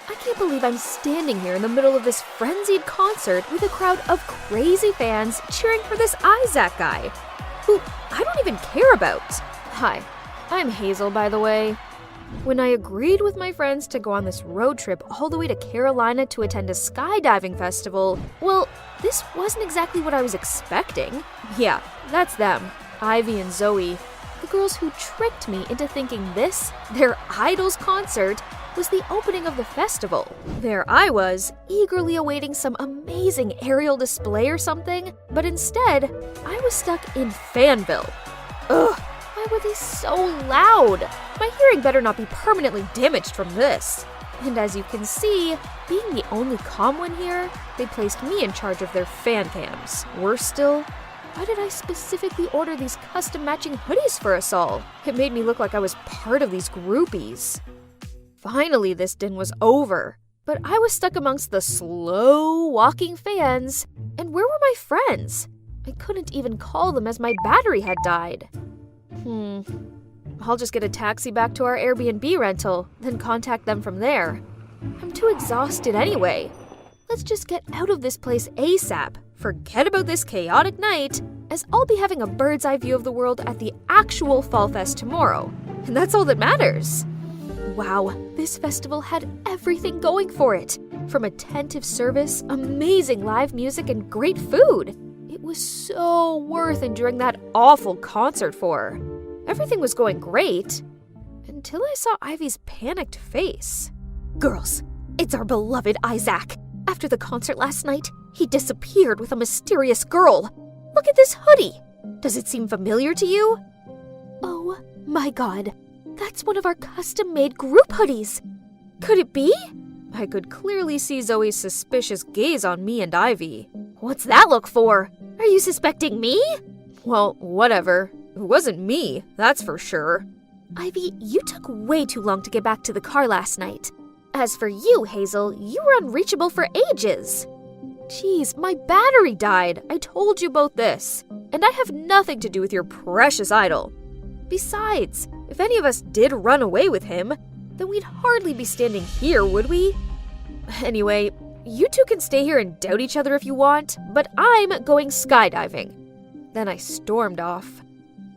I can't believe I'm standing here in the middle of this frenzied concert with a crowd of crazy fans cheering for this Isaac guy, who I don't even care about. Hi, I'm Hazel, by the way. When I agreed with my friends to go on this road trip all the way to Carolina to attend a skydiving festival, well, this wasn't exactly what I was expecting. Yeah, that's them, Ivy and Zoe, the girls who tricked me into thinking this, their idol's concert, was the opening of the festival. There I was, eagerly awaiting some amazing aerial display or something, but instead, I was stuck in Fanville. Ugh, why were they so loud? My hearing better not be permanently damaged from this. And as you can see, being the only calm one here, they placed me in charge of their fan cams. Worse still, why did I specifically order these custom matching hoodies for us all? It made me look like I was part of these groupies. Finally, this din was over, but I was stuck amongst the slow-walking fans, and where were my friends? I couldn't even call them as my battery had died. I'll just get a taxi back to our Airbnb rental, then contact them from there. I'm too exhausted anyway. Let's just get out of this place ASAP. Forget about this chaotic night, as I'll be having a bird's eye view of the world at the actual Fall Fest tomorrow, and that's all that matters. Wow, this festival had everything going for it. From attentive service, amazing live music, and great food. It was so worth enduring that awful concert for. Everything was going great, until I saw Ivy's panicked face. Girls, it's our beloved Isaac. After the concert last night, he disappeared with a mysterious girl. Look at this hoodie. Does it seem familiar to you? Oh my god. That's one of our custom-made group hoodies. Could it be? I could clearly see Zoe's suspicious gaze on me and Ivy. What's that look for? Are you suspecting me? Well, whatever. It wasn't me, that's for sure. Ivy, you took way too long to get back to the car last night. As for you, Hazel, you were unreachable for ages. Jeez, my battery died. I told you both this. And I have nothing to do with your precious idol. Besides, if any of us did run away with him, then we'd hardly be standing here, would we? Anyway, you two can stay here and doubt each other if you want, but I'm going skydiving. Then I stormed off.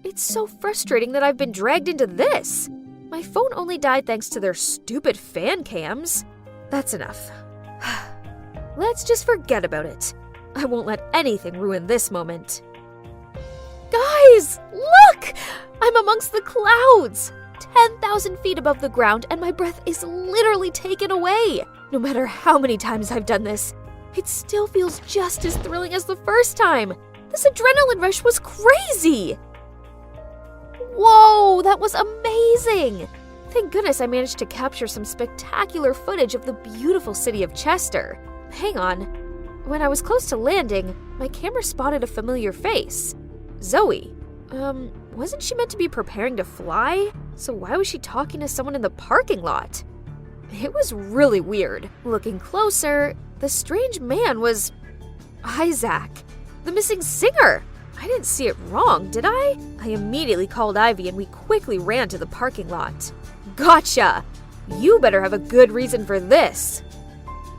It's so frustrating that I've been dragged into this. My phone only died thanks to their stupid fan cams. That's enough. Let's just forget about it. I won't let anything ruin this moment. Guys, look! I'm amongst the clouds! 10,000 feet above the ground, and my breath is literally taken away. No matter how many times I've done this, it still feels just as thrilling as the first time. This adrenaline rush was crazy! Whoa, that was amazing! Thank goodness I managed to capture some spectacular footage of the beautiful city of Chester. Hang on. When I was close to landing, my camera spotted a familiar face. Zoe. Wasn't she meant to be preparing to fly? So why was she talking to someone in the parking lot? It was really weird. Looking closer, the strange man was Isaac, the missing singer. I didn't see it wrong, did I? I immediately called Ivy and we quickly ran to the parking lot. Gotcha! You better have a good reason for this.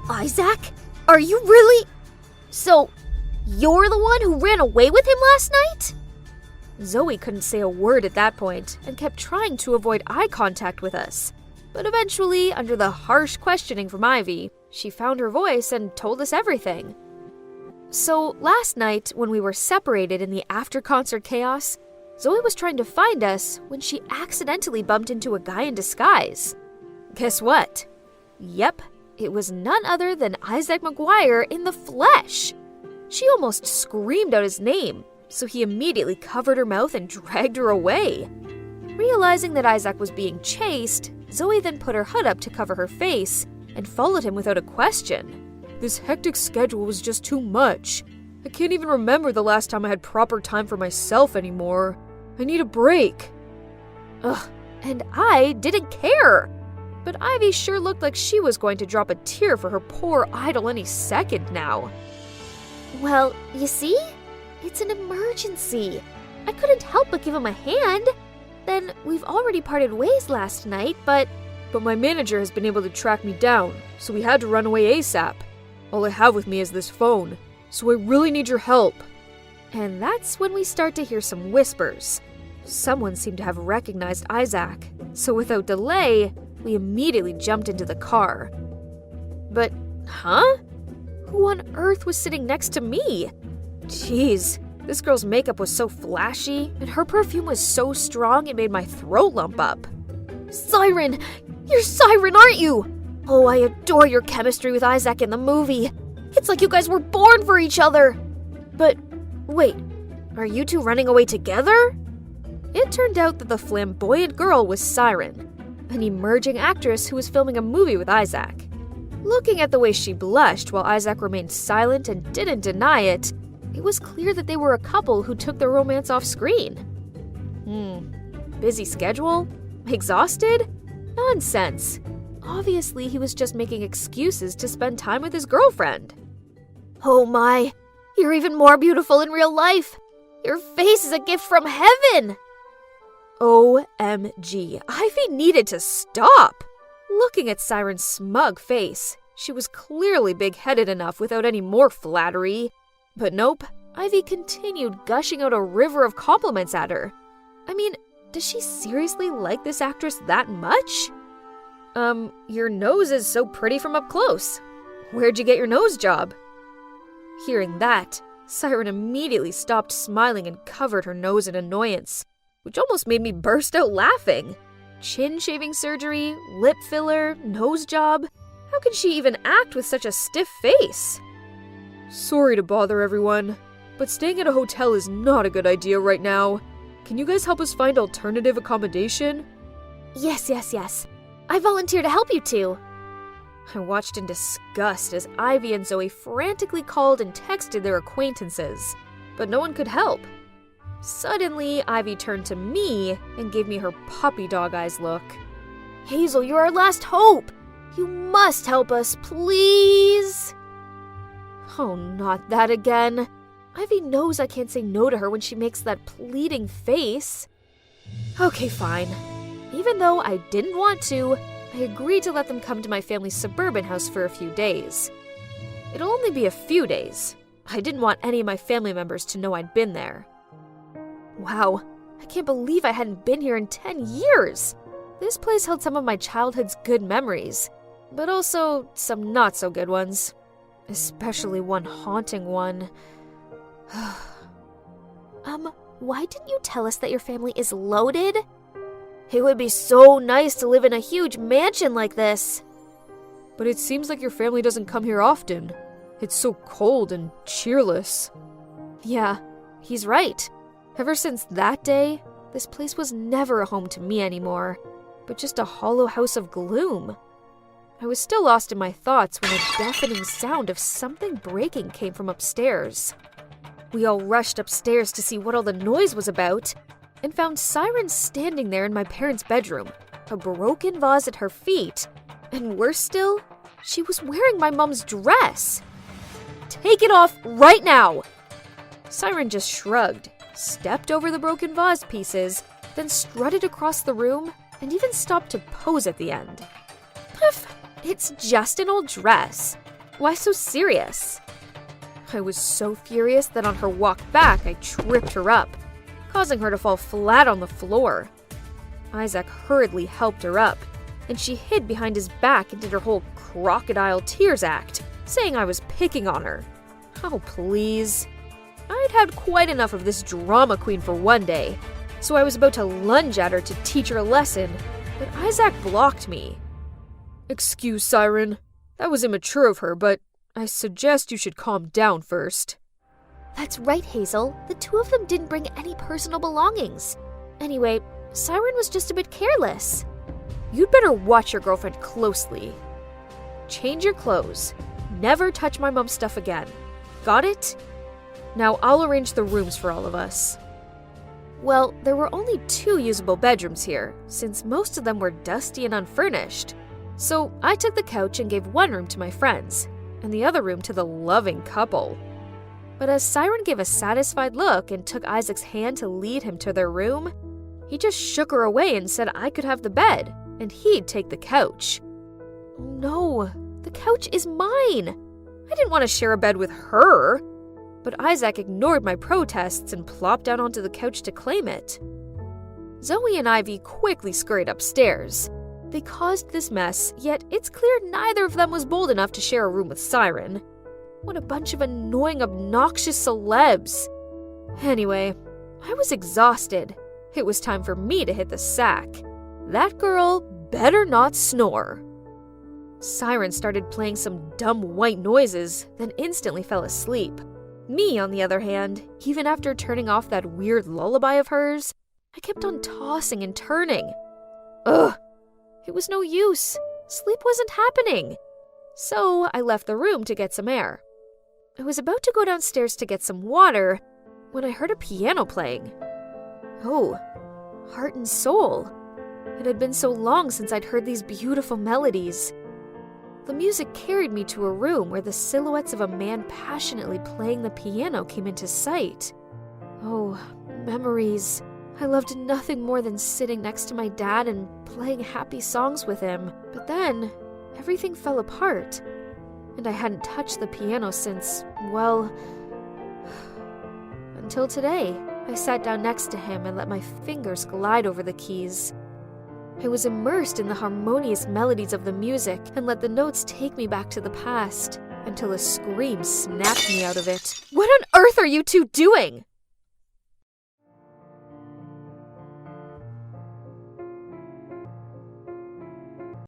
Isaac? Are you really? So, you're the one who ran away with him last night? Zoe couldn't say a word at that point and kept trying to avoid eye contact with us. But eventually, under the harsh questioning from Ivy, she found her voice and told us everything. So, last night, when we were separated in the after-concert chaos, Zoe was trying to find us when she accidentally bumped into a guy in disguise. Guess what? Yep, it was none other than Isaac McGuire in the flesh. She almost screamed out his name, so he immediately covered her mouth and dragged her away. Realizing that Isaac was being chased, Zoe then put her hood up to cover her face and followed him without a question. This hectic schedule was just too much. I can't even remember the last time I had proper time for myself anymore. I need a break. Ugh, and I didn't care. But Ivy sure looked like she was going to drop a tear for her poor idol any second now. Well, you see? It's an emergency. I couldn't help but give him a hand. Then we've already parted ways last night, but but my manager has been able to track me down, so we had to run away ASAP. All I have with me is this phone, so I really need your help. And that's when we start to hear some whispers. Someone seemed to have recognized Isaac, so without delay, we immediately jumped into the car. But, huh? Who on earth was sitting next to me? Jeez, this girl's makeup was so flashy, and her perfume was so strong it made my throat lump up. Siren! You're Siren, aren't you? Oh, I adore your chemistry with Isaac in the movie. It's like you guys were born for each other. But, wait, are you two running away together? It turned out that the flamboyant girl was Siren, an emerging actress who was filming a movie with Isaac. Looking at the way she blushed while Isaac remained silent and didn't deny it, it was clear that they were a couple who took their romance off screen. Busy schedule? Exhausted? Nonsense. Obviously, he was just making excuses to spend time with his girlfriend. Oh my, you're even more beautiful in real life. Your face is a gift from heaven. OMG, Ivy needed to stop. Looking at Siren's smug face, she was clearly big-headed enough without any more flattery. But nope, Ivy continued gushing out a river of compliments at her. I mean, does she seriously like this actress that much? Your nose is so pretty from up close. Where'd you get your nose job? Hearing that, Siren immediately stopped smiling and covered her nose in annoyance, which almost made me burst out laughing. Chin shaving surgery, lip filler, nose job. How can she even act with such a stiff face? Sorry to bother everyone, but staying at a hotel is not a good idea right now. Can you guys help us find alternative accommodation? Yes. I volunteer to help you two. I watched in disgust as Ivy and Zoe frantically called and texted their acquaintances, but no one could help. Suddenly, Ivy turned to me and gave me her puppy dog eyes look. Hazel, you're our last hope! You must help us, please! Oh, not that again. Ivy knows I can't say no to her when she makes that pleading face. Okay, fine. Even though I didn't want to, I agreed to let them come to my family's suburban house for a few days. It'll only be a few days. I didn't want any of my family members to know I'd been there. Wow, I can't believe I hadn't been here in 10 years. This place held some of my childhood's good memories, but also some not so good ones. Especially one haunting one. Why didn't you tell us that your family is loaded? It would be so nice to live in a huge mansion like this. But it seems like your family doesn't come here often. It's so cold and cheerless. Yeah, he's right. Ever since that day, this place was never a home to me anymore, but just a hollow house of gloom. I was still lost in my thoughts when a deafening sound of something breaking came from upstairs. We all rushed upstairs to see what all the noise was about, and found Siren standing there in my parents' bedroom, a broken vase at her feet, and worse still, she was wearing my mom's dress. Take it off right now! Siren just shrugged, stepped over the broken vase pieces, then strutted across the room and even stopped to pose at the end. Puff! It's just an old dress. Why so serious? I was so furious that on her walk back I tripped her up, causing her to fall flat on the floor. Isaac hurriedly helped her up, and she hid behind his back and did her whole crocodile tears act, saying I was picking on her. Oh, please. I'd had quite enough of this drama queen for one day, so I was about to lunge at her to teach her a lesson, but Isaac blocked me. Excuse, Siren. That was immature of her, but I suggest you should calm down first. That's right, Hazel. The two of them didn't bring any personal belongings. Anyway, Siren was just a bit careless. You'd better watch your girlfriend closely. Change your clothes. Never touch my mom's stuff again. Got it? Now I'll arrange the rooms for all of us. Well, there were only 2 usable bedrooms here, since most of them were dusty and unfurnished. So I took the couch and gave one room to my friends, and the other room to the loving couple. But as Siren gave a satisfied look and took Isaac's hand to lead him to their room, he just shook her away and said I could have the bed, and he'd take the couch. No, the couch is mine. I didn't want to share a bed with her. But Isaac ignored my protests and plopped down onto the couch to claim it. Zoe and Ivy quickly scurried upstairs. They caused this mess, yet it's clear neither of them was bold enough to share a room with Siren. What a bunch of annoying, obnoxious celebs. Anyway, I was exhausted. It was time for me to hit the sack. That girl better not snore. Siren started playing some dumb white noises, then instantly fell asleep. Me, on the other hand, even after turning off that weird lullaby of hers, I kept on tossing and turning. Ugh! It was no use. Sleep wasn't happening. So I left the room to get some air. I was about to go downstairs to get some water when I heard a piano playing. Oh, Heart and Soul. It had been so long since I'd heard these beautiful melodies. The music carried me to a room where the silhouettes of a man passionately playing the piano came into sight. Oh, memories. I loved nothing more than sitting next to my dad and playing happy songs with him. But then, everything fell apart. And I hadn't touched the piano since, well, until today. I sat down next to him and let my fingers glide over the keys. I was immersed in the harmonious melodies of the music and let the notes take me back to the past until a scream snapped me out of it. What on earth are you two doing?